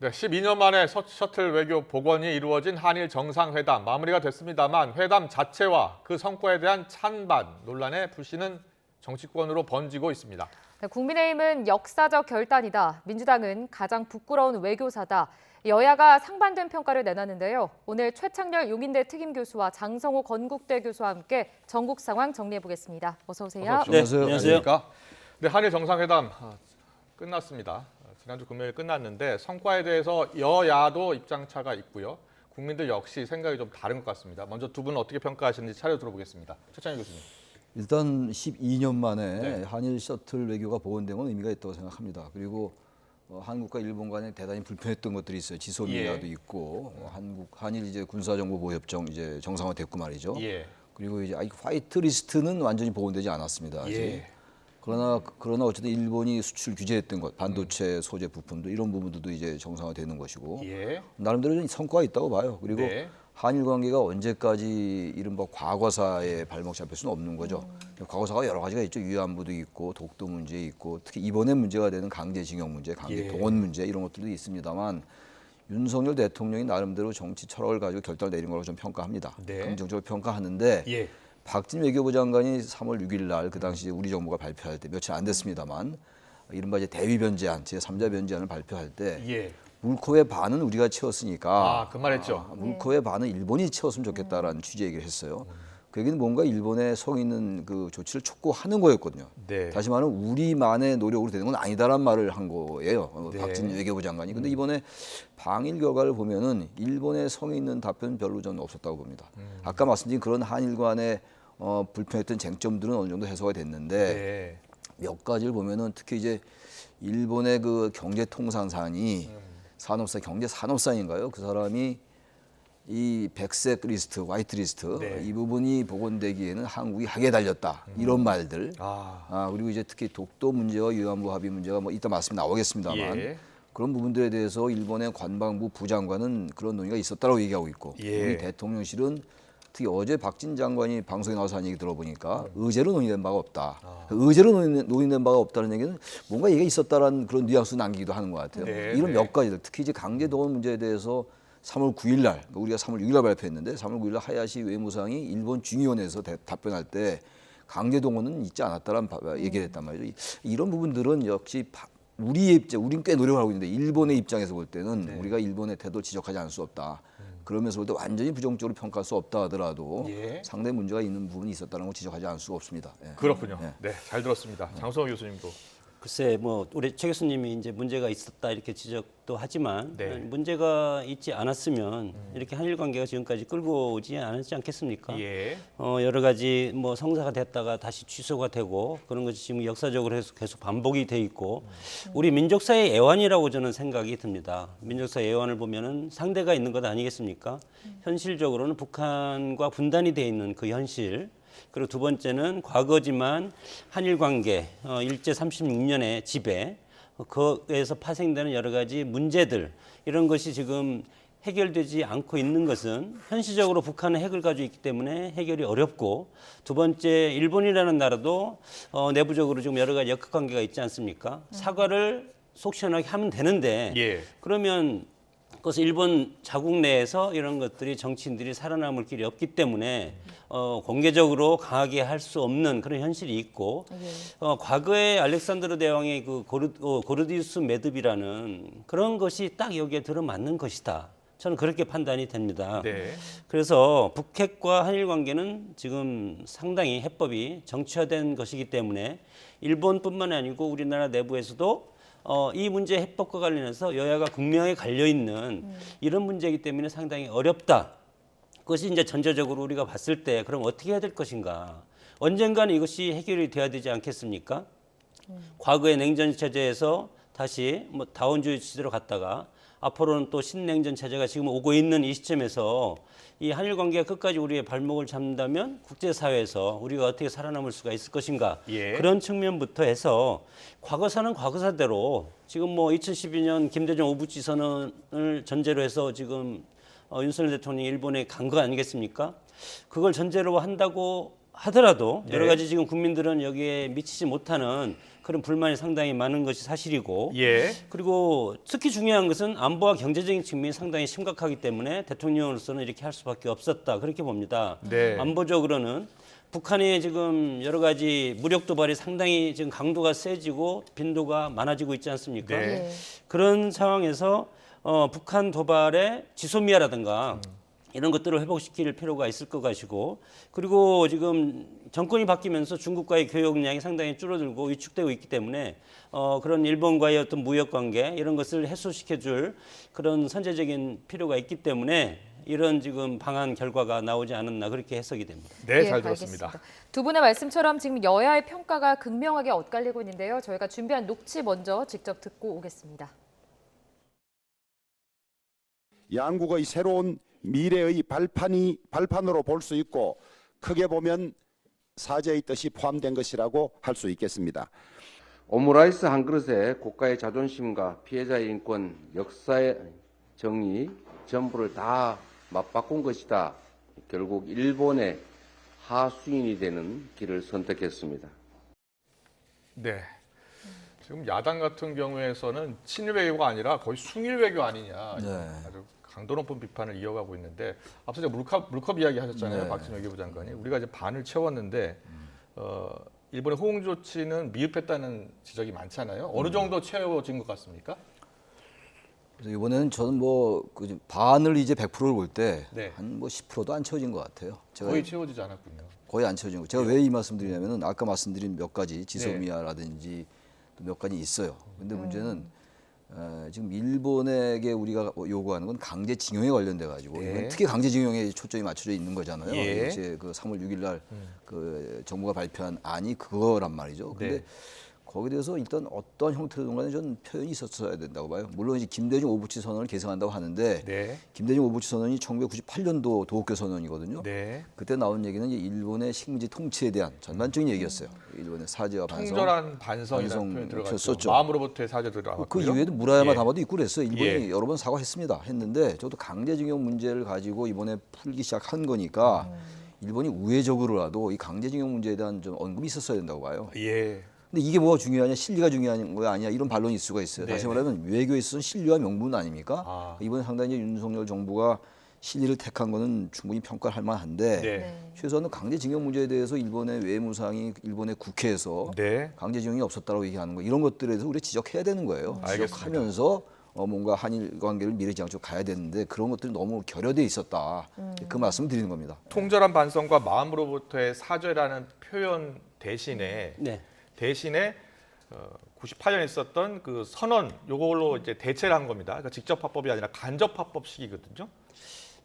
네, 12년 만에 셔틀 외교 복원이 이루어진 한일 정상회담 마무리가 됐습니다만 회담 자체와 그 성과에 대한 찬반, 논란의 불씨는 정치권으로 번지고 있습니다. 네, 국민의힘은 역사적 결단이다. 민주당은 가장 부끄러운 외교사다. 여야가 상반된 평가를 내놨는데요. 오늘 최창렬 용인대 특임교수와 장성호 건국대 교수와 함께 전국 상황 정리해보겠습니다. 어서 오세요. 네, 안녕하세요. 네, 한일 정상회담 끝났습니다. 지난주 금요일 끝났는데 성과에 대해서 여야도 입장차가 있고요. 국민들 역시 생각이 좀 다른 것 같습니다. 먼저 두 분 어떻게 평가하시는지 차례로 들어보겠습니다. 최창희 교수님. 일단 12년 만에 네. 한일 셔틀 외교가 복원된 건 의미가 있다고 생각합니다. 그리고 한국과 일본 간에 대단히 불편했던 것들이 있어요. 지소미아도 있고 한일 이제 군사정보보호협정 이제 정상화됐고 말이죠. 예. 그리고 이제 아직 화이트 리스트는 완전히 복원되지 않았습니다. 아직. 예. 그러나 어쨌든 일본이 수출 규제했던 것, 반도체 소재 부품도 이런 부분들도 이제 정상화되는 것이고 예. 나름대로 성과가 있다고 봐요. 그리고 네. 한일 관계가 언제까지 이른바 과거사에 발목 잡힐 수는 없는 거죠. 과거사가 여러 가지가 있죠. 위안부도 있고 독도 문제 있고 특히 이번에 문제가 되는 강제징용 문제, 강제 동원 문제 이런 것들도 있습니다만 윤석열 대통령이 나름대로 정치 철학을 가지고 결단을 내린 거라고 좀 평가합니다. 네. 긍정적으로 평가하는데 예. 박진 외교부 장관이 3월 6일 날 그 당시 우리 정부가 발표할 때 며칠 안 됐습니다만 이른바 이제 대위 변제안, 제3자 변제안을 발표할 때 예. 물코의 반은 우리가 채웠으니까 그 말했죠. 물코의 반은 일본이 채웠으면 좋겠다라는 취지의 얘기를 했어요. 그 얘기는 뭔가 일본의 성 있는 그 조치를 촉구하는 거였거든요. 네. 다시 말하면 우리만의 노력으로 되는 건 아니다란 말을 한 거예요. 네. 박진 외교부 장관이. 근데 이번에 방일 결과를 보면은 일본의 성의 있는 답변은 별로 저는 없었다고 봅니다. 아까 말씀드린 그런 한일 간의 불편했던 쟁점들은 어느 정도 해소가 됐는데 네. 몇 가지를 보면은 특히 이제 일본의 그 경제통상사니 산업사 경제산업사인가요? 그 사람이 이 백색 리스트, 화이트 리스트 네. 이 부분이 복원되기에는 한국이 하게 달렸다 이런 말들. 아. 그리고 이제 특히 독도 문제와 위안부 합의 문제가 뭐 이따 말씀 나오겠습니다만 예. 그런 부분들에 대해서 일본의 관방부 부장관은 그런 논의가 있었다라고 얘기하고 있고 예. 우리 대통령실은 특히 어제 박진 장관이 방송에 나와서 한 얘기 들어보니까 의제로 논의된 바가 없다. 의제로 논의된 바가 없다는 얘기는 뭔가 얘기가 있었다라는 그런 뉘앙스 남기기도 하는 것 같아요. 네, 이런 네. 몇 가지들 특히 이제 강제동원 문제에 대해서 3월 9일 날 우리가 3월 6일 날 발표했는데 3월 9일 날 하야시 외무상이 일본 중의원에서 답변할 때 강제동원은 있지 않았다라는 얘기를 했단 말이죠. 이런 부분들은 역시 우리의 입장, 우리는 꽤 노력을 하고 있는데 일본의 입장에서 볼 때는 우리가 일본의 태도를 지적하지 않을 수 없다. 그러면서 볼 때 완전히 부정적으로 평가할 수 없다 하더라도 예. 상당히 문제가 있는 부분이 있었다는 걸 지적하지 않을 수가 없습니다. 예. 그렇군요. 예. 네, 잘 들었습니다. 장성호 교수님도. 글쎄 뭐 우리 최 교수님이 이제 문제가 있었다 이렇게 지적도 하지만 네. 문제가 있지 않았으면 이렇게 한일 관계가 지금까지 끌고 오지 않았지 않겠습니까? 예. 여러 가지 뭐 성사가 됐다가 다시 취소가 되고 그런 것이 지금 역사적으로 계속 반복이 돼 있고 우리 민족사의 애환이라고 저는 생각이 듭니다. 민족사의 애환을 보면은 상대가 있는 것 아니겠습니까? 현실적으로는 북한과 분단이 돼 있는 그 현실. 그리고 두 번째는 과거지만 한일 관계 일제 36년의 지배 그에서 파생되는 여러 가지 문제들 이런 것이 지금 해결되지 않고 있는 것은 현실적으로 북한은 핵을 가지고 있기 때문에 해결이 어렵고 두 번째 일본이라는 나라도 내부적으로 지금 여러 가지 역학관계가 있지 않습니까? 사과를 속 시원하게 하면 되는데 예. 그러면 그래서 일본 자국 내에서 이런 것들이 정치인들이 살아남을 길이 없기 때문에 공개적으로 강하게 할 수 없는 그런 현실이 있고 과거에 알렉산드로 대왕의 그 고르디우스 매듭이라는 그런 것이 딱 여기에 들어맞는 것이다. 저는 그렇게 판단이 됩니다. 네. 그래서 북핵과 한일 관계는 지금 상당히 해법이 정치화된 것이기 때문에 일본뿐만 아니고 우리나라 내부에서도 이 문제 해법과 관련해서 여야가 극명하게 갈려 있는 이런 문제이기 때문에 상당히 어렵다. 그것이 이제 전체적으로 우리가 봤을 때 그럼 어떻게 해야 될 것인가? 언젠가는 이것이 해결이 돼야 되지 않겠습니까? 과거의 냉전 체제에서 다시 뭐 다원주의 시대로 갔다가 앞으로는 또 신냉전 체제가 지금 오고 있는 이 시점에서 이 한일 관계가 끝까지 우리의 발목을 잡는다면 국제사회에서 우리가 어떻게 살아남을 수가 있을 것인가 예. 그런 측면부터 해서 과거사는 과거사대로 지금 뭐 2012년 김대중 오부치 선언을 전제로 해서 지금 윤석열 대통령이 일본에 간 거 아니겠습니까? 그걸 전제로 한다고 하더라도 네. 여러 가지 지금 국민들은 여기에 미치지 못하는 그런 불만이 상당히 많은 것이 사실이고 예. 그리고 특히 중요한 것은 안보와 경제적인 측면이 상당히 심각하기 때문에 대통령으로서는 이렇게 할 수밖에 없었다 그렇게 봅니다. 네. 안보적으로는 북한의 지금 여러 가지 무력 도발이 상당히 지금 강도가 세지고 빈도가 많아지고 있지 않습니까? 네. 예. 그런 상황에서 북한 도발의 지소미아라든가 이런 것들을 회복시킬 필요가 있을 것 같이고 그리고 지금 정권이 바뀌면서 중국과의 교역량이 상당히 줄어들고 위축되고 있기 때문에 그런 일본과의 어떤 무역 관계 이런 것을 해소시켜줄 그런 선제적인 필요가 있기 때문에 이런 지금 방한 결과가 나오지 않았나 그렇게 해석이 됩니다. 네, 예, 잘 들었습니다. 알겠습니다. 두 분의 말씀처럼 지금 여야의 평가가 극명하게 엇갈리고 있는데요. 저희가 준비한 녹취 먼저 직접 듣고 오겠습니다. 양국의 새로운 미래의 발판으로 볼 수 있고 크게 보면 사제의 뜻이 포함된 것이라고 할 수 있겠습니다. 오므라이스 한 그릇에 국가의 자존심과 피해자의 인권, 역사의 정의 전부를 다 맞바꾼 것이다. 결국 일본의 하수인이 되는 길을 선택했습니다. 네. 지금 야당 같은 경우에서는 친일 외교가 아니라 거의 순일 외교 아니냐. 네. 아주 강도 높은 비판을 이어가고 있는데 앞서 제가 물컵 이야기 하셨잖아요. 네. 박진 외교부 장관이. 우리가 이제 반을 채웠는데 일본의 호응 조치는 미흡했다는 지적이 많잖아요. 어느 정도 채워진 것 같습니까? 그래서 이번에는 저는 그 반을 이제 100%를 볼 때 네. 한 10%도 안 채워진 것 같아요. 제가 거의 채워지지 않았군요. 거의 안 채워진 거. 제가 왜 이 말씀드리냐면은 아까 말씀드린 몇 가지 지소미아라든지 또 몇 가지 있어요. 근데 문제는 지금 일본에게 우리가 요구하는 건 강제징용에 관련돼 가지고 네. 이건 특히 강제징용에 초점이 맞춰져 있는 거잖아요. 예. 이제 그 3월 6일 날 그 정부가 발표한 안이 그거란 말이죠. 근데 네. 거기에 대해서 일단 어떤 형태로든 간에 저는 표현이 있었어야 된다고 봐요. 물론 이제 김대중 오부치 선언을 개성한다고 하는데 네. 김대중 오부치 선언이 1998년도 도쿄 선언이거든요. 네. 그때 나온 얘기는 이제 일본의 식민지 통치에 대한 전반적인 얘기였어요. 일본의 사죄와 반성. 통절한 반성이라는 반성 표현 들어갔죠. 썼죠. 마음으로부터의 사죄 들어갔고요. 그 이후에도 무라야마 예. 다마도 있고 그랬어요. 일본이 예. 여러 번 사과했습니다. 했는데 저도 강제징용 문제를 가지고 이번에 풀기 시작한 거니까 일본이 우회적으로라도 이 강제징용 문제에 대한 좀 언급이 있었어야 된다고 봐요. 예. 근데 이게 뭐가 중요하냐, 실리가 중요한 거 아니야 이런 반론이 있을 수가 있어요. 네네. 다시 말하면 외교에 있어서는 실리와 명분 아닙니까? 아. 이번에 상당히 이제 윤석열 정부가 실리를 택한 거는 충분히 평가할 만한데 네. 최소한 강제징용 문제에 대해서 일본의 외무상이 일본의 국회에서 네. 강제징용이 없었다고 얘기하는 거 이런 것들에 대해서 우리가 지적해야 되는 거예요. 알겠습니다. 지적하면서 뭔가 한일 관계를 미래지향적으로 가야 되는데 그런 것들이 너무 결여돼 있었다. 그 말씀을 드리는 겁니다. 통절한 반성과 마음으로부터의 사죄라는 표현 대신에 네. 98년에 있었던 그 선언 요걸로 이제 대체를 한 겁니다. 그러니까 직접 화법이 아니라 간접 화법식이거든요.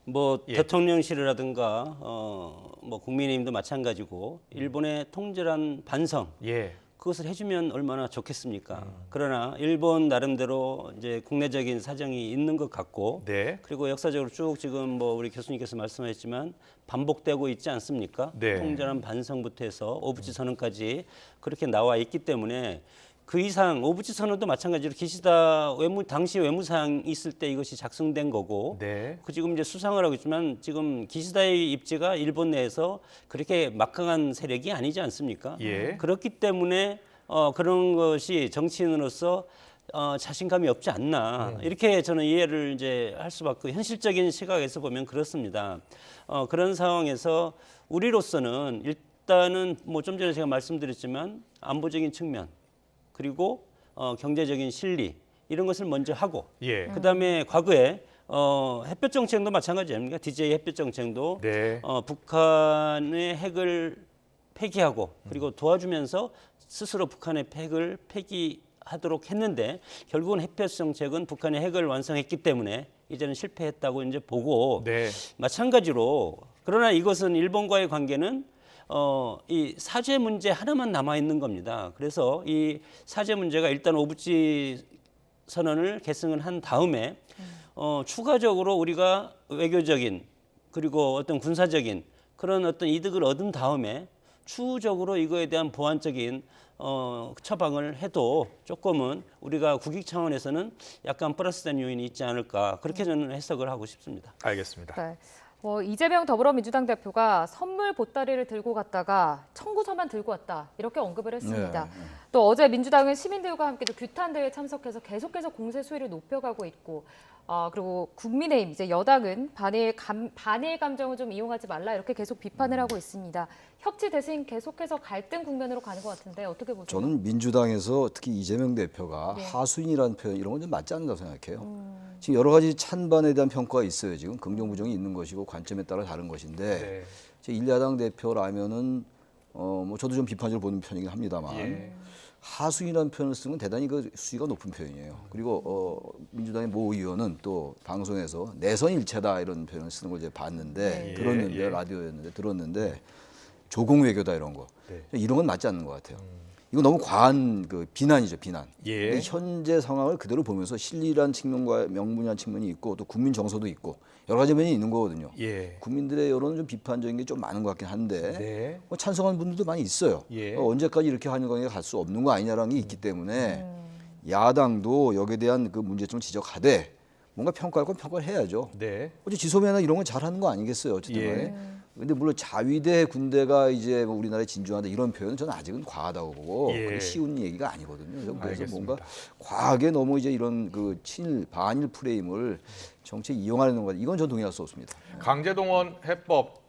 뭐 예. 대통령실이라든가 뭐 국민의힘도 마찬가지고 일본의 통절한 반성 예. 그것을 해주면 얼마나 좋겠습니까? 그러나 일본 나름대로 이제 국내적인 사정이 있는 것 같고 네. 그리고 역사적으로 쭉 지금 뭐 우리 교수님께서 말씀하셨지만 반복되고 있지 않습니까? 네. 통절한 반성부터 해서 오부치 선언까지 그렇게 나와 있기 때문에 그 이상 오부치 선언도 마찬가지로 기시다 당시 외무상이 있을 때 이것이 작성된 거고 네. 그 지금 이제 수상을 하고 있지만 지금 기시다의 입지가 일본 내에서 그렇게 막강한 세력이 아니지 않습니까? 예. 그렇기 때문에 그런 것이 정치인으로서 자신감이 없지 않나 이렇게 저는 이해를 이제 할 수밖에 현실적인 시각에서 보면 그렇습니다. 그런 상황에서 우리로서는 일단은 뭐 좀 전에 제가 말씀드렸지만 안보적인 측면 그리고 경제적인 실리 이런 것을 먼저 하고 예. 그다음에 과거에 햇볕 정책도 마찬가지 아닙니까? DJ 햇볕 정책도 네. 북한의 핵을 폐기하고 그리고 도와주면서 스스로 북한의 핵을 폐기하도록 했는데 결국은 햇볕 정책은 북한의 핵을 완성했기 때문에 이제는 실패했다고 이제 보고 네. 마찬가지로 그러나 이것은 일본과의 관계는 이 사죄 문제 하나만 남아 있는 겁니다. 그래서 이 사죄 문제가 일단 오부치 선언을 계승을 한 다음에 추가적으로 우리가 외교적인 그리고 어떤 군사적인 그런 어떤 이득을 얻은 다음에 추후적으로 이거에 대한 보완적인 처방을 해도 조금은 우리가 국익 차원에서는 약간 플러스된 요인이 있지 않을까 그렇게 저는 해석을 하고 싶습니다. 알겠습니다. 네. 이재명 더불어민주당 대표가 선물 보따리를 들고 갔다가 청구서만 들고 왔다 이렇게 언급을 했습니다. 네. 또 어제 민주당은 시민들과 함께 또 규탄 대회에 참석해서 계속해서 공세 수위를 높여가고 있고, 그리고 국민의힘 이제 여당은 반일 감정을 좀 이용하지 말라 이렇게 계속 비판을 하고 있습니다. 협치 대신 계속해서 갈등 국면으로 가는 것 같은데 어떻게 보세요? 저는 민주당에서 특히 이재명 대표가 네. 하수인이라는 표현 이런 건 좀 맞지 않는다고 생각해요. 지금 여러 가지 찬반에 대한 평가가 있어요. 지금 긍정 부정이 있는 것이고 관점에 따라 다른 것인데 네. 제 1야당 대표라면은 뭐 저도 좀 비판적으로 보는 편이긴 합니다만 예. 하수인이라는 표현을 쓰는 건 대단히 그 수위가 높은 표현이에요. 그리고 민주당의 모 의원은 또 방송에서 내선일체다 이런 표현을 쓰는 걸 이제 봤는데 네. 들었는데 예. 라디오였는데 들었는데 조공 외교다 이런 거 네. 이런 건 맞지 않는 것 같아요. 이거 너무 과한 그 비난이죠, 비난. 예. 근데 현재 상황을 그대로 보면서 실리란 측면과 명분이란 측면이 있고 또 국민 정서도 있고 여러 가지 면이 있는 거거든요. 예. 국민들의 여론은 좀 비판적인 게 좀 많은 것 같긴 한데 네. 뭐 찬성하는 분들도 많이 있어요. 예. 언제까지 이렇게 하는 거에 갈 수 없는 거 아니냐라는 게 있기 때문에 야당도 여기에 대한 그 문제점을 지적하되 뭔가 평가할 건 평가를 해야죠. 네. 어제 지소미아나 이런 건 잘하는 거 아니겠어요, 어쨌든 간에. 예. 근데 물론 자위대 군대가 이제 뭐 우리나라에 진주한다 이런 표현은 저는 아직은 과하다고 보고 예. 그게 쉬운 얘기가 아니거든요. 그래서 알겠습니다. 뭔가 과하게 너무 이제 이런 그 친일 반일 프레임을 정치에 이용하는 것 이건 전 동의할 수 없습니다. 강제동원 해법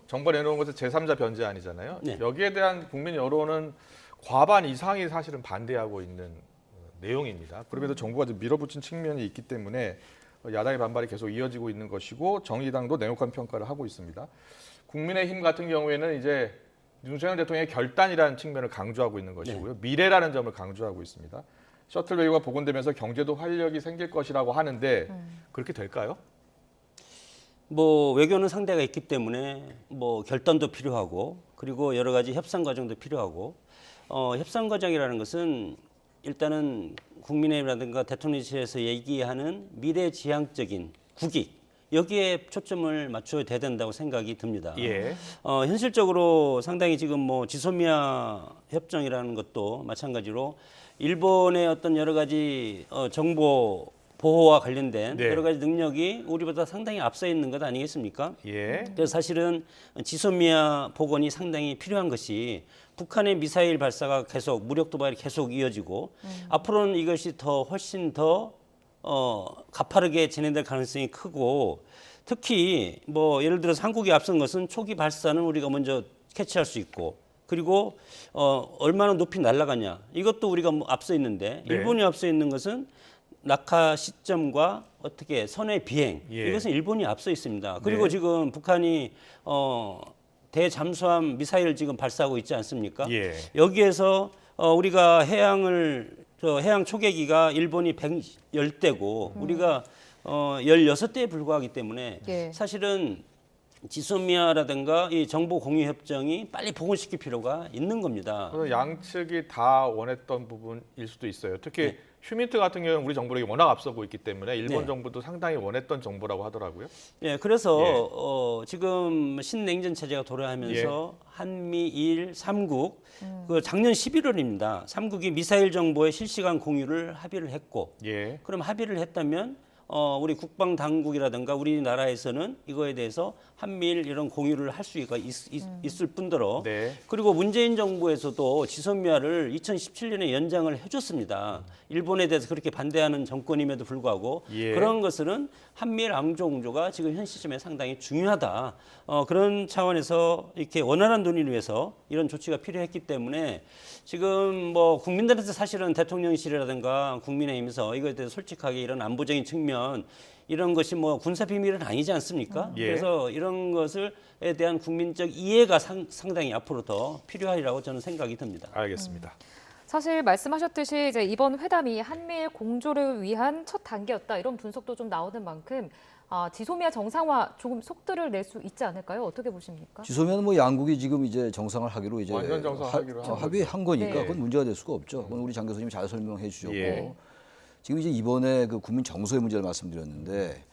정부가 내놓은 것은 제3자 변제안이잖아요. 네. 여기에 대한 국민 여론은 과반 이상이 사실은 반대하고 있는 내용입니다. 그럼에도 정부가 좀 밀어붙인 측면이 있기 때문에 야당의 반발이 계속 이어지고 있는 것이고 정의당도 냉혹한 평가를 하고 있습니다. 국민의힘 같은 경우에는 이제 윤석열 대통령의 결단이라는 측면을 강조하고 있는 것이고요. 미래라는 점을 강조하고 있습니다. 셔틀 외교가 복원되면서 경제도 활력이 생길 것이라고 하는데 그렇게 될까요? 뭐 외교는 상대가 있기 때문에 뭐 결단도 필요하고 그리고 여러 가지 협상 과정도 필요하고 협상 과정이라는 것은 일단은 국민의힘이라든가 대통령실에서 얘기하는 미래지향적인 국익 여기에 초점을 맞춰야 된다고 생각이 듭니다. 예. 현실적으로 상당히 지금 뭐 지소미아 협정이라는 것도 마찬가지로 일본의 어떤 여러 가지 정보 보호와 관련된 네. 여러 가지 능력이 우리보다 상당히 앞서 있는 것 아니겠습니까? 예. 그래서 사실은 지소미아 복원이 상당히 필요한 것이 북한의 미사일 발사가 계속 무력 도발이 계속 이어지고 앞으로는 이것이 더 훨씬 더 가파르게 진행될 가능성이 크고 특히 뭐 예를 들어서 한국이 앞선 것은 초기 발사는 우리가 먼저 캐치할 수 있고 그리고 얼마나 높이 날아가냐 이것도 우리가 뭐 앞서 있는데 네. 일본이 앞서 있는 것은 낙하 시점과 어떻게 선의 비행 예. 이것은 일본이 앞서 있습니다. 그리고 네. 지금 북한이 대잠수함 미사일을 지금 발사하고 있지 않습니까? 예. 여기에서 우리가 해양 초계기가 일본이 110대고 우리가 16대에 불과하기 때문에 예. 사실은 지소미아라든가 이 정보 공유 협정이 빨리 복원시킬 필요가 있는 겁니다. 그래서 양측이 다 원했던 부분일 수도 있어요. 특히 휴민트 같은 경우는 우리 정부력이 워낙 앞서고 있기 때문에 일본 네. 정부도 상당히 원했던 정보라고 하더라고요. 예, 그래서 지금 신냉전 체제가 도래하면서 한미일 3국 그 작년 11월입니다. 3국이 미사일 정보의 실시간 공유를 합의를 했고 예. 그럼 합의를 했다면 우리 국방 당국이라든가 우리나라에서는 이거에 대해서 한미일 이런 공유를 할 수가 있을 뿐더러 네. 그리고 문재인 정부에서도 지소미아를 2017년에 연장을 해줬습니다. 일본에 대해서 그렇게 반대하는 정권임에도 불구하고 예. 그런 것은 한미일 안보 공조가 지금 현 시점에 상당히 중요하다. 그런 차원에서 이렇게 원활한 논의를 위해서 이런 조치가 필요했기 때문에 지금 뭐 국민들한테 사실은 대통령실이라든가 국민의힘에서 이거에 대해서 솔직하게 이런 안보적인 측면 이런 것이 뭐 군사 비밀은 아니지 않습니까? 예. 그래서 이런 것을에 대한 국민적 이해가 상당히 앞으로 더 필요하리라고 저는 생각이 듭니다. 알겠습니다. 사실 말씀하셨듯이 이제 이번 회담이 한미일 공조를 위한 첫 단계였다 이런 분석도 좀 나오는 만큼 지소미아 정상화 조금 속도를 낼 수 있지 않을까요? 어떻게 보십니까? 지소미아는 뭐 양국이 지금 이제 정상을 하기로 이제 완전 정상하기로 한 합의한 거니까 네. 그건 문제가 될 수가 없죠. 그건 우리 장 교수님이 잘 설명해 주셨고 예. 지금 이제 이번에 그 국민 정서의 문제를 말씀드렸는데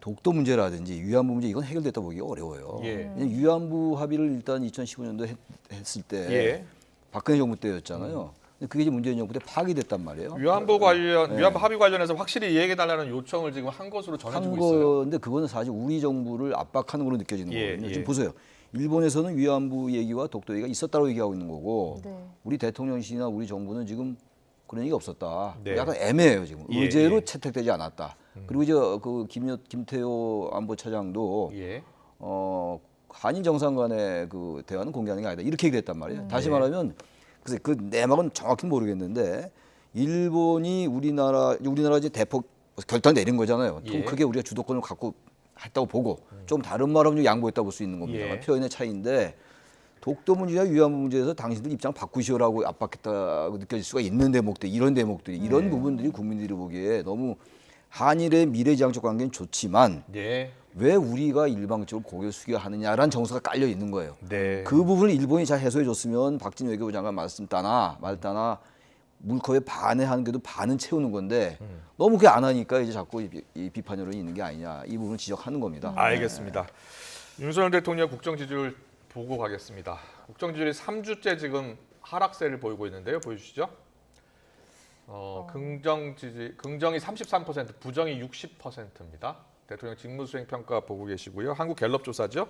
독도 문제라든지 위안부 문제 이건 해결됐다 보기가 어려워요. 예. 위안부 합의를 일단 2015년도에 했을 때 예. 박근혜 정부 때였잖아요. 근데 그게 이제 문재인 정부 때 파기됐단 말이에요. 위안부 위안부 합의 관련해서 확실히 이해해달라는 요청을 지금 한 것으로 전해지고 한 있어요. 건데 그거는 사실 우리 정부를 압박하는 걸로 느껴지는 예, 거거든요. 예. 지금 보세요. 일본에서는 위안부 얘기와 독도 얘기가 있었다고 얘기하고 있는 거고 네. 우리 대통령실이나 우리 정부는 지금 그런 얘기가 없었다. 네. 약간 애매해요 지금. 예, 의제로 예. 채택되지 않았다. 그리고 이제 그 김태호 안보차장도 예. 한일 정상 간의 그 대화는 공개하는 게 아니다. 이렇게 얘기했단 말이에요. 다시 말하면 글쎄 그 내막은 정확히 모르겠는데 일본이 우리나라 이제 대폭 결단 내린 거잖아요. 예. 좀 크게 우리가 주도권을 갖고 했다고 보고 좀 다른 말하면 좀 양보했다고 볼 수 있는 겁니다. 예. 표현의 차이인데 독도 문제와 위안부 문제에서 당신들 입장 바꾸시오라고 압박했다고 느껴질 수가 있는 대목들 이런 대목들이 이런 부분들이 국민들이 보기에 너무 한일의 미래지향적 관계는 좋지만 예. 왜 우리가 일방적으로 고개를 숙여 하느냐라는 정서가 깔려 있는 거예요. 네. 그 부분을 일본이 잘 해소해 줬으면 박진 외교부 장관 말따나 물컵에 반에 하는 게도 반은 채우는 건데 너무 그게 안 하니까 이제 자꾸 이 비판 여론이 있는 게 아니냐 이 부분을 지적하는 겁니다. 알겠습니다. 윤석열 대통령 국정 지지율 보고 가겠습니다. 국정 지지율이 3주째 지금 하락세를 보이고 있는데요. 보여주시죠. 긍정이 33%, 부정이 60%입니다. 대통령 직무수행 평가 보고 계시고요. 한국 갤럽 조사죠.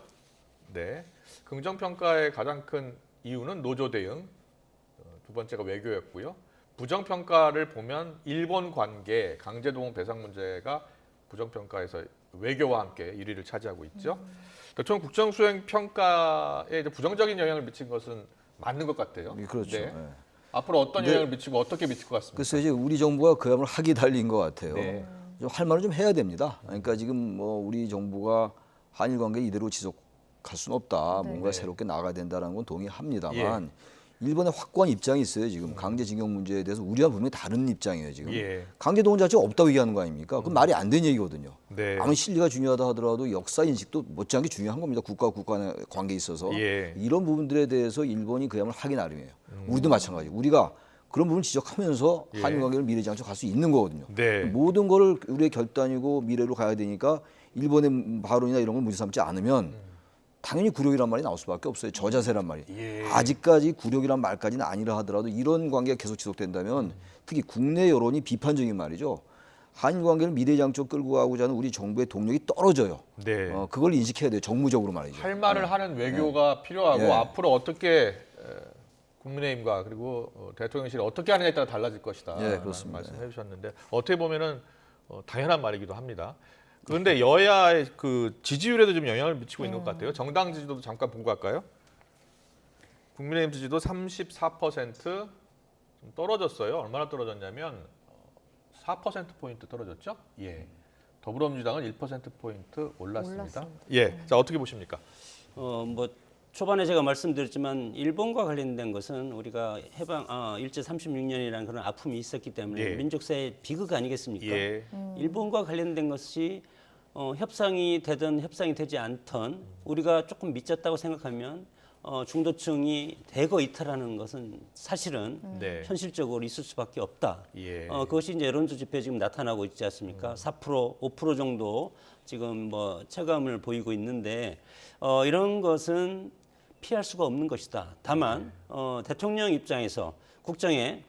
네. 긍정 평가의 가장 큰 이유는 노조 대응, 두 번째가 외교였고요. 부정 평가를 보면 일본 관계, 강제동원 배상 문제가 부정 평가에서 외교와 함께 1위를 차지하고 있죠. 대통령 국정 수행 평가에 이제 부정적인 영향을 미친 것은 맞는 것 같아요. 그렇죠. 네. 네. 앞으로 어떤 근데- 영향을 미치고 어떻게 미칠 것 같습니까? 그래서 이제 우리 정부가 그야말로 학이 달린 것 같아요. 네. 좀 할 말은 좀 해야 됩니다. 그러니까 지금 뭐 우리 정부가 한일 관계 이대로 지속할 수는 없다. 네. 뭔가 새롭게 나가야 된다는 건 동의합니다만 일본의 확고한 입장이 있어요. 지금 강제징용 문제에 대해서 우리와 분명히 다른 입장이에요. 지금 예. 강제동원 자체가 없다고 얘기하는 거 아닙니까? 그건 말이 안 되는 얘기거든요. 네. 아무리 실리가 중요하다 하더라도 역사 인식도 못지않게 중요한 겁니다. 국가와 국가 간의 관계에 있어서 예. 이런 부분들에 대해서 일본이 그야말로 하기 나름이에요. 우리도 마찬가지. 우리가 그런 부분 지적하면서 예. 한일 관계를 미래지향적 갈 수 있는 거거든요. 네. 모든 거를 우리의 결단이고 미래로 가야 되니까 일본의 발언이나 이런 걸 무지 삼지 않으면 당연히 굴욕이란 말이 나올 수밖에 없어요. 저자세란 말이. 예. 아직까지 굴욕이란 말까지는 아니라 하더라도 이런 관계가 계속 지속된다면 특히 국내 여론이 비판적인 말이죠. 한일 관계를 미래지향적 끌고 가고자 하는 우리 정부의 동력이 떨어져요. 네. 그걸 인식해야 돼요. 정무적으로 말이죠. 할 말을 하는 외교가 필요하고 예. 앞으로 어떻게 국민의힘과 그리고 대통령실이 어떻게 하느냐에 따라 달라질 것이다. 예, 그렇습니다. 말씀해 주셨는데 어떻게 보면은 당연한 말이기도 합니다. 그런데 여야의 그 지지율에도 좀 영향을 미치고 있는 것 같아요. 정당 지지도도 잠깐 보고 갈까요? 국민의힘 지지도 34% 좀 떨어졌어요. 얼마나 떨어졌냐면 4%포인트 떨어졌죠? 예. 더불어민주당은 1%포인트 올랐습니다. 올랐습니다. 예. 자, 어떻게 보십니까? 뭐 초반에 제가 말씀드렸지만 일본과 관련된 것은 우리가 일제 36년이라는 그런 아픔이 있었기 때문에 예. 민족사의 비극 아니겠습니까? 예. 일본과 관련된 것이 협상이 되든 협상이 되지 않던 우리가 조금 미쳤다고 생각하면 중도층이 대거 이탈하는 것은 사실은 네. 현실적으로 있을 수밖에 없다. 예. 그것이 이제 여론조 집회에 지금 나타나고 있지 않습니까? 4%, 5% 정도 지금 뭐 체감을 보이고 있는데 이런 것은 피할 수가 없는 것이다. 다만 대통령 입장에서 국정에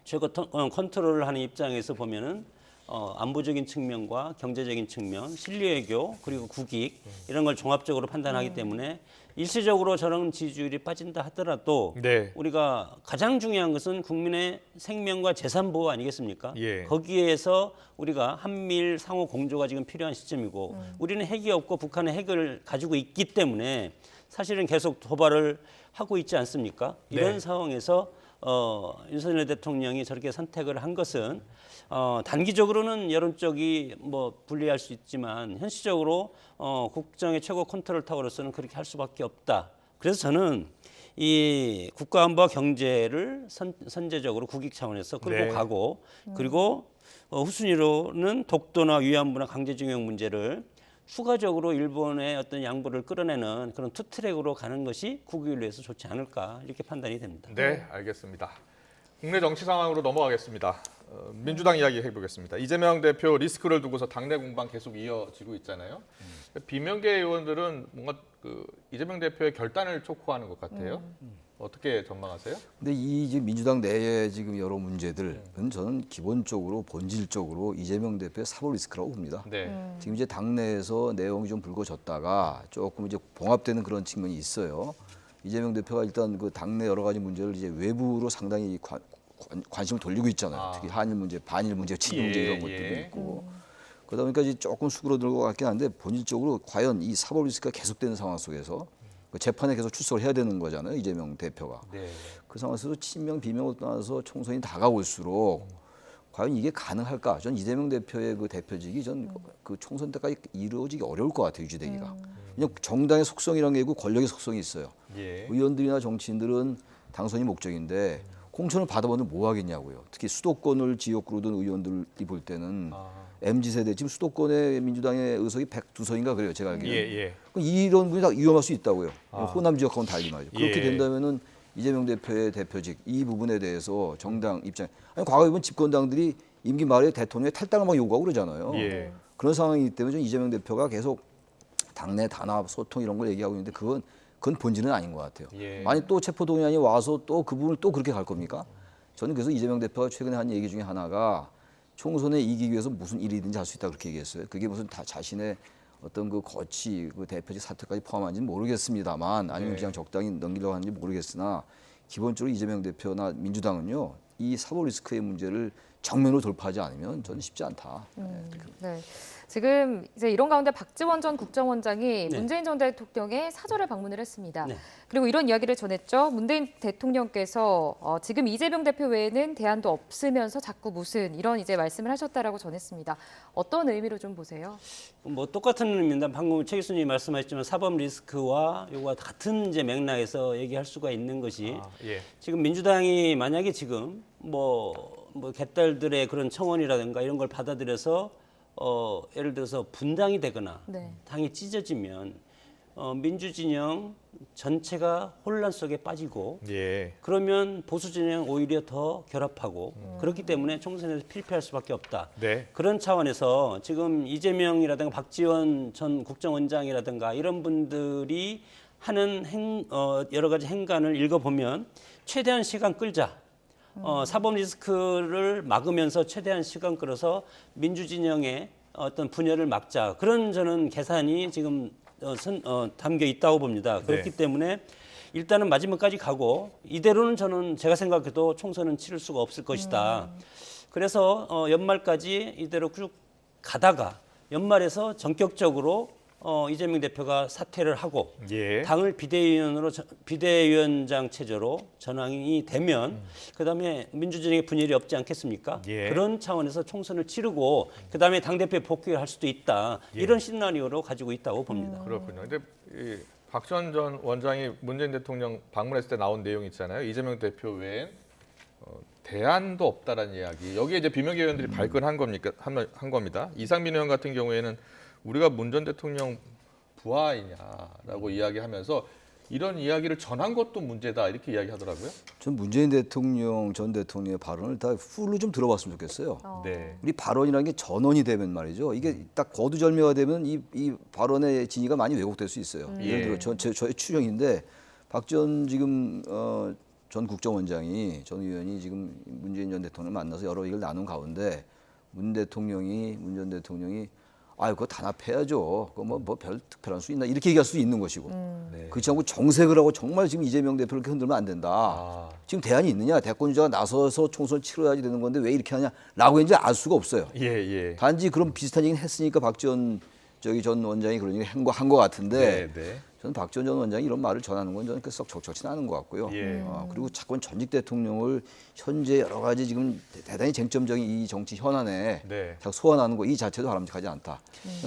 최고 컨트롤을 하는 입장에서 보면은 안보적인 측면과 경제적인 측면, 실리외교 그리고 국익 이런 걸 종합적으로 판단하기 때문에 일시적으로 저런 지지율이 빠진다 하더라도 네. 우리가 가장 중요한 것은 국민의 생명과 재산 보호 아니겠습니까? 예. 거기에서 우리가 한미일 상호 공조가 지금 필요한 시점이고 우리는 핵이 없고 북한은 핵을 가지고 있기 때문에 사실은 계속 도발을 하고 있지 않습니까? 이런 네. 상황에서 윤석열 대통령이 저렇게 선택을 한 것은 단기적으로는 여론 쪽이 뭐 불리할 수 있지만 현실적으로 국정의 최고 컨트롤 타워로서는 그렇게 할 수밖에 없다. 그래서 저는 이 국가안보와 경제를 선제적으로 국익 차원에서 끌고 네. 가고 그리고 후순위로는 독도나 위안부나 강제징용 문제를 추가적으로 일본의 어떤 양보를 끌어내는 그런 투트랙으로 가는 것이 국익을 위해서 좋지 않을까 이렇게 판단이 됩니다. 네, 알겠습니다. 국내 정치 상황으로 넘어가겠습니다. 민주당 이야기 해보겠습니다. 이재명 대표 리스크를 두고서 당내 공방 계속 이어지고 있잖아요. 비명계 의원들은 뭔가 그 이재명 대표의 결단을 촉구하는 것 같아요. 어떻게 전망하세요? 근데 이 지금 민주당 내에 지금 여러 문제들은 저는 기본적으로 본질적으로 이재명 대표의 사법 리스크라고 봅니다. 네. 지금 이제 당내에서 내용이 좀 불거졌다가 조금 이제 봉합되는 그런 측면이 있어요. 이재명 대표가 일단 그 당내 여러 가지 문제를 이제 외부로 상당히 관심을 돌리고 있잖아요. 특히 한일 문제, 반일 문제, 친일 문제 이런 것들도 있고. 그러다 보니까 이제 조금 수그러들고 같긴 한데 본질적으로 과연 이 사법 리스크가 계속되는 상황 속에서 그 재판에 계속 출석을 해야 되는 거잖아요. 이재명 대표가. 네. 그 상황에서 친명 비명을 떠나서 총선이 다가올수록 과연 이게 가능할까? 전 이재명 대표의 그 대표직이 전 그 총선 때까지 이루어지기 어려울 것 같아요. 유지되기가. 왜냐하면 정당의 속성이라는 게 있고 권력의 속성이 있어요. 예. 의원들이나 정치인들은 당선이 목적인데 공천을 받아보면 뭐 하겠냐고요. 특히 수도권을 지역구로 둔 의원들이 볼 때는 MZ세대 지금 수도권의 민주당의 의석이 102석인가 그래요. 제가 알기로는. 예. 그럼 이런 분이 다 위험할 수 있다고요. 호남 지역하고는 달리 말이죠. 그렇게 예. 된다면은 이재명 대표의 대표직 이 부분에 대해서 정당 입장 아니 과거에 보면 집권당들이 임기 말에 대통령의 탈당을 막 요구하고 그러잖아요. 예. 그런 상황이기 때문에 저는 이재명 대표가 계속 당내 단합 소통 이런 걸 얘기하고 있는데 그건 본질은 아닌 것 같아요. 예. 만약 또 체포동의안이 와서 또 그 부분을 또 그렇게 갈 겁니까? 저는 그래서 이재명 대표가 최근에 한 얘기 중에 하나가 총선에 이기기 위해서 무슨 일이든지 할 수 있다 그렇게 얘기했어요. 그게 무슨 다 자신의 어떤 그 거치, 그 대표직 사퇴까지 포함한지는 모르겠습니다만 아니면 그냥 적당히 넘기려고 하는지 모르겠으나 기본적으로 이재명 대표나 민주당은요 이 사법 리스크의 문제를 정면으로 돌파하지 않으면 저는 쉽지 않다. 네. 지금 이제 이런 가운데 박지원 전 국정원장이 네. 문재인 전 대통령의 사절을 방문을 했습니다. 네. 그리고 이런 이야기를 전했죠. 문재인 대통령께서 지금 이재명 대표 외에는 대안도 없으면서 자꾸 무슨 이런 이제 말씀을 하셨다라고 전했습니다. 어떤 의미로 좀 보세요? 뭐 똑같은 의미입니다. 방금 최 교수님이 말씀하셨지만 사법 리스크와 이거와 같은 이제 맥락에서 얘기할 수가 있는 것이 예. 지금 민주당이 만약에 지금 뭐 개딸들의 그런 청원이라든가 이런 걸 받아들여서 예를 들어서 분당이 되거나 네. 당이 찢어지면 민주진영 전체가 혼란 속에 빠지고 예. 그러면 보수 진영 오히려 더 결합하고 그렇기 때문에 총선에서 필패할 수밖에 없다. 네. 그런 차원에서 지금 이재명이라든가 박지원 전 국정원장이라든가 이런 분들이 하는 여러 가지 행간을 읽어보면 최대한 시간 끌자. 사법 리스크를 막으면서 최대한 시간 끌어서 민주진영의 어떤 분열을 막자. 그런 저는 계산이 지금 담겨 있다고 봅니다. 그렇기 때문에 일단은 마지막까지 가고 이대로는 저는 제가 생각해도 총선은 치를 수가 없을 것이다. 그래서 연말까지 이대로 쭉 가다가 연말에서 전격적으로 이재명 대표가 사퇴를 하고 예. 당을 비대위원장 체제로 전환이 되면 그다음에 민주진영의 분열이 없지 않겠습니까? 예. 그런 차원에서 총선을 치르고 그다음에 당대표 복귀를 할 수도 있다. 이런 시나리오로 가지고 있다고 봅니다. 그렇군요. 근데 이 박지원 전 원장이 문재인 대통령 방문했을 때 나온 내용 있잖아요. 이재명 대표 외엔 대안도 없다라는 이야기. 여기에 이제 비명계 의원들이 발끈한 한 겁니다. 이상민 의원 같은 경우에는 우리가 문 전 대통령 부하이냐라고 이야기하면서 이런 이야기를 전한 것도 문제다 이렇게 이야기하더라고요. 전 문재인 대통령 전 대통령의 발언을 다 풀로 좀 들어봤으면 좋겠어요. 네. 우리 발언이라는 게 전원이 되면 말이죠. 이게 딱 거두절미가 되면 이 발언의 진위가 많이 왜곡될 수 있어요. 예를 들어 저의 추정인데 박지원 지금 전 국정원장이 전 의원이 지금 문재인 전 대통령을 만나서 여러 얘기를 나눈 가운데 문 전 대통령이 그거 단합해야죠. 그거 뭐 별 특별한 수 있나 이렇게 얘기할 수 있는 것이고 네. 그렇지 않고 정색을 하고 정말 지금 이재명 대표를 이렇게 흔들면 안 된다. 지금 대안이 있느냐? 대권 주자가 나서서 총선 치러야지 되는 건데 왜 이렇게 하냐라고 이제 알 수가 없어요. 예. 단지 그런 비슷한 얘기는 했으니까 박지원 전 원장이 그런 얘기 한 것 같은데 네. 저는 박지원 전 원장이 이런 말을 전하는 건 저는 썩 적절치는 않은 것 같고요. 예. 그리고 자꾸 전직 대통령을 현재 여러 가지 지금 대단히 쟁점적인 이 정치 현안에 네. 자꾸 소환하는 거 이 자체도 바람직하지 않다.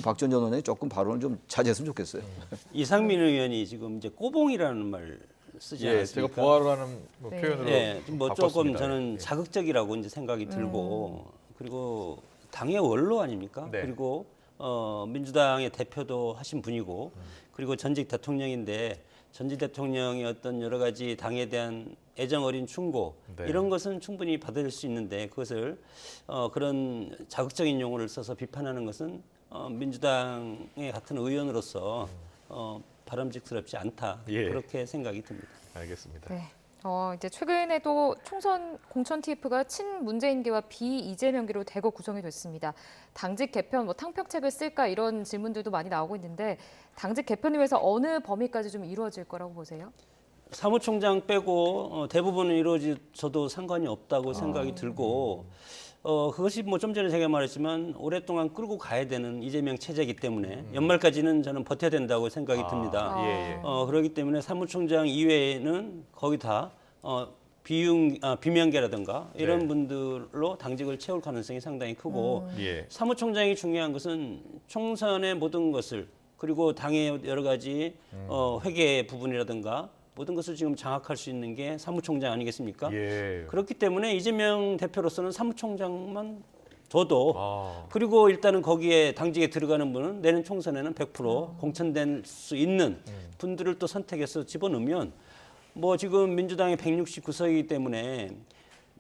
박지원 전 원장이 조금 발언을 좀 자제했으면 좋겠어요. 이상민 의원이 지금 이제 꼬봉이라는 말 쓰지 예. 제가 않았습니까? 보아라는 네. 표현으로 네, 뭐 조금 바꿨습니다. 저는 예. 자극적이라고 이제 생각이 들고 그리고 당의 원로 아닙니까? 네. 그리고 민주당의 대표도 하신 분이고 그리고 전직 대통령인데 전직 대통령의 어떤 여러 가지 당에 대한 애정 어린 충고 네. 이런 것은 충분히 받을 수 있는데 그것을 그런 자극적인 용어를 써서 비판하는 것은 민주당의 같은 의원으로서 바람직스럽지 않다 예. 그렇게 생각이 듭니다. 알겠습니다. 네. 이제 최근에도 총선 공천 TF가 친문재인계와 비이재명계로 대거 구성이 됐습니다. 당직 개편, 탕평책을 쓸까 이런 질문들도 많이 나오고 있는데 당직 개편을 위해서 어느 범위까지 좀 이루어질 거라고 보세요? 사무총장 빼고 대부분은 이루어져도 상관이 없다고 생각이 들고 그것이 뭐 좀 전에 제가 말했지만 오랫동안 끌고 가야 되는 이재명 체제이기 때문에 연말까지는 저는 버텨야 된다고 생각이 듭니다. 예. 그렇기 때문에 사무총장 이외에는 거의 다 비명계라든가 이런 네. 분들로 당직을 채울 가능성이 상당히 크고 예. 사무총장이 중요한 것은 총선의 모든 것을 그리고 당의 여러 가지 회계 부분이라든가 모든 것을 지금 장악할 수 있는 게 사무총장 아니겠습니까? 예. 그렇기 때문에 이재명 대표로서는 사무총장만 둬도 아. 그리고 일단은 거기에 당직에 들어가는 분은 내년 총선에는 100% 공천될 수 있는 분들을 또 선택해서 집어넣으면 뭐 지금 민주당이 169석이기 때문에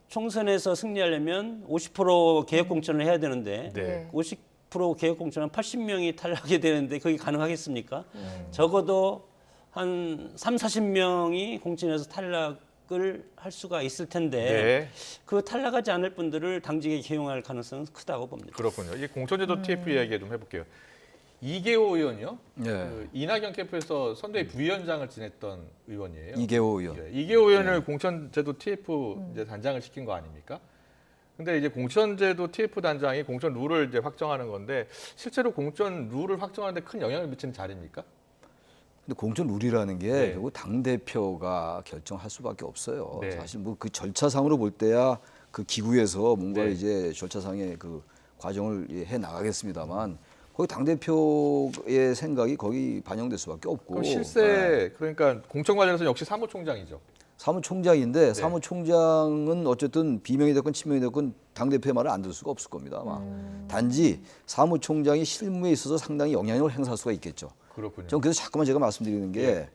총선에서 승리하려면 50% 개혁 공천을 해야 되는데 네. 50% 개혁 공천은 80명이 탈락이 되는데 그게 가능하겠습니까? 적어도 한 40명이 공천에서 탈락을 할 수가 있을 텐데 네. 그 탈락하지 않을 분들을 당직에 기용할 가능성은 크다고 봅니다. 그렇군요. 이 공천제도 TF 이야기 좀 해볼게요. 이계호 의원이요. 네. 그 이낙연 캠프에서 선대위 부위원장을 지냈던 의원이에요. 이계호 의원. 예, 이계호 의원을 공천제도 TF 이제 단장을 시킨 거 아닙니까? 근데 이제 공천제도 TF 단장이 공천 룰을 이제 확정하는 건데 실제로 공천 룰을 확정하는데 큰 영향을 미치는 자리입니까? 근데 공천 룰이라는 게 네. 결국 당 대표가 결정할 수밖에 없어요. 네. 사실 뭐 그 절차상으로 볼 때야 그 기구에서 뭔가 네. 이제 절차상의 그 과정을 해 나가겠습니다만 거기 당 대표의 생각이 거기 반영될 수밖에 없고. 그럼 실세 그러니까 공천 관련해서 역시 사무총장이죠. 사무총장인데 사무총장은 어쨌든 비명이 됐건 친명이 됐건 당 대표의 말을 안 들을 수가 없을 겁니다. 아마. 단지 사무총장이 실무에 있어서 상당히 영향력을 행사할 수가 있겠죠. 그렇군요. 저는 그래서 자꾸만 제가 말씀드리는 게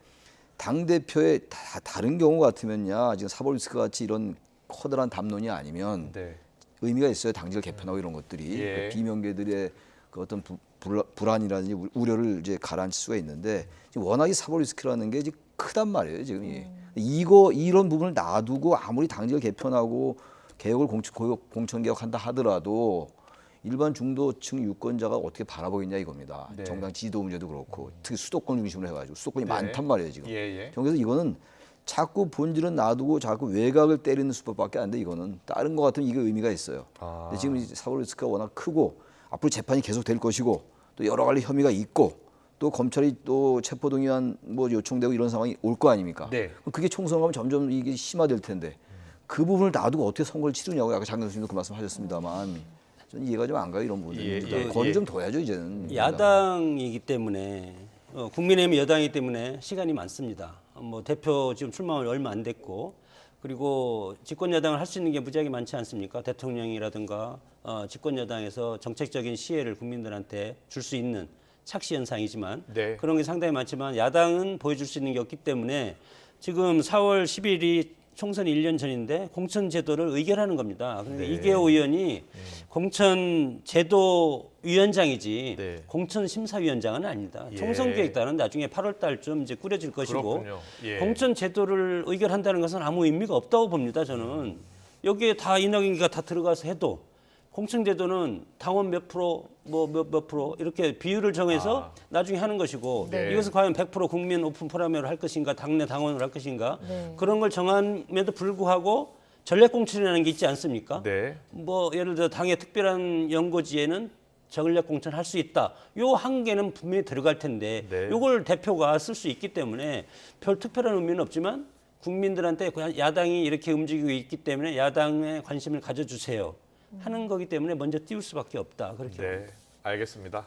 당 대표의 다른 경우 같으면야 지금 사법리스크 같이 이런 커다란 담론이 아니면 네. 의미가 있어요. 당직을 개편하고 이런 것들이 예. 그 비명계들의 그 어떤 불안이라든지 우려를 이제 가라앉힐 수가 있는데 지금 워낙에 사법리스크라는 게 지금 크단 말이에요. 지금 이런 부분을 놔두고 아무리 당직을 개편하고 개혁을 공천 개혁한다 하더라도 일반 중도층 유권자가 어떻게 바라보겠냐 이겁니다. 네. 정당 지지도 문제도 그렇고 특히 수도권 중심으로 해가지고 수도권이 네. 많단 말이에요 지금. 예. 그래서 이거는 자꾸 본질은 놔두고 자꾸 외곽을 때리는 수법밖에 안 돼. 이거는 다른 거 같으면 이게 의미가 있어요. 아. 근데 지금 사법 리스크가 워낙 크고 앞으로 재판이 계속 될 것이고 또 여러 가지 혐의가 있고 또 검찰이 또 체포동의안 뭐 요청되고 이런 상황이 올 거 아닙니까? 네. 그럼 그게 총선 가면 점점 이게 심화될 텐데 그 부분을 놔두고 어떻게 선거를 치르냐고 아까 장 교수님도 그 말씀하셨습니다만 저는 이해가 좀 안 가요 이런 부분이. 예. 거리 좀 둬야죠 이제는. 야당이기 때문에 국민의힘이 여당이기 때문에 시간이 많습니다. 뭐 대표 지금 출마를 얼마 안 됐고 그리고 집권 여당을 할 수 있는 게 무지하게 많지 않습니까? 대통령이라든가 집권 여당에서 정책적인 시혜를 국민들한테 줄 수 있는 착시 현상이지만 네. 그런 게 상당히 많지만 야당은 보여줄 수 있는 게 없기 때문에 지금 4월 10일이 총선 1년 전인데 공천 제도를 의결하는 겁니다. 그러니까 네. 이계호 의원이 공천 제도 위원장이지 네. 공천 심사위원장은 아닙니다. 예. 총선 계획단은 나중에 8월 달쯤 이제 꾸려질 것이고 그렇군요. 예. 공천 제도를 의결한다는 것은 아무 의미가 없다고 봅니다. 저는 여기에 다 이낙연이가 다 들어가서 해도 공천 제도는 당원 몇 프로 몇 프로 이렇게 비율을 정해서 나중에 하는 것이고 네. 이것을 과연 100% 국민 오픈 포럼으로 할 것인가 당내 당원으로 할 것인가 네. 그런 걸 정함에도 불구하고 전략 공천이라는 게 있지 않습니까? 네. 뭐 예를 들어 당의 특별한 연고지에는 전략 공천을 할 수 있다. 요 한계는 분명히 들어갈 텐데 네. 요걸 대표가 쓸 수 있기 때문에 별 특별한 의미는 없지만 국민들한테 그냥 야당이 이렇게 움직이고 있기 때문에 야당에 관심을 가져주세요. 하는 거기 때문에 먼저 띄울 수밖에 없다. 그렇게 네. 알겠습니다.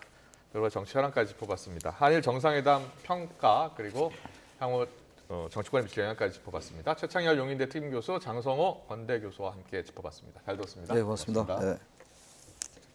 여러 정치 현안까지 짚어봤습니다. 한일 정상회담 평가 그리고 향후 정치권에 미칠 영향까지 짚어봤습니다. 최창열 용인대 특임교수 장성호 건대 교수와 함께 짚어봤습니다. 잘 들었습니다. 네, 고맙습니다. 네.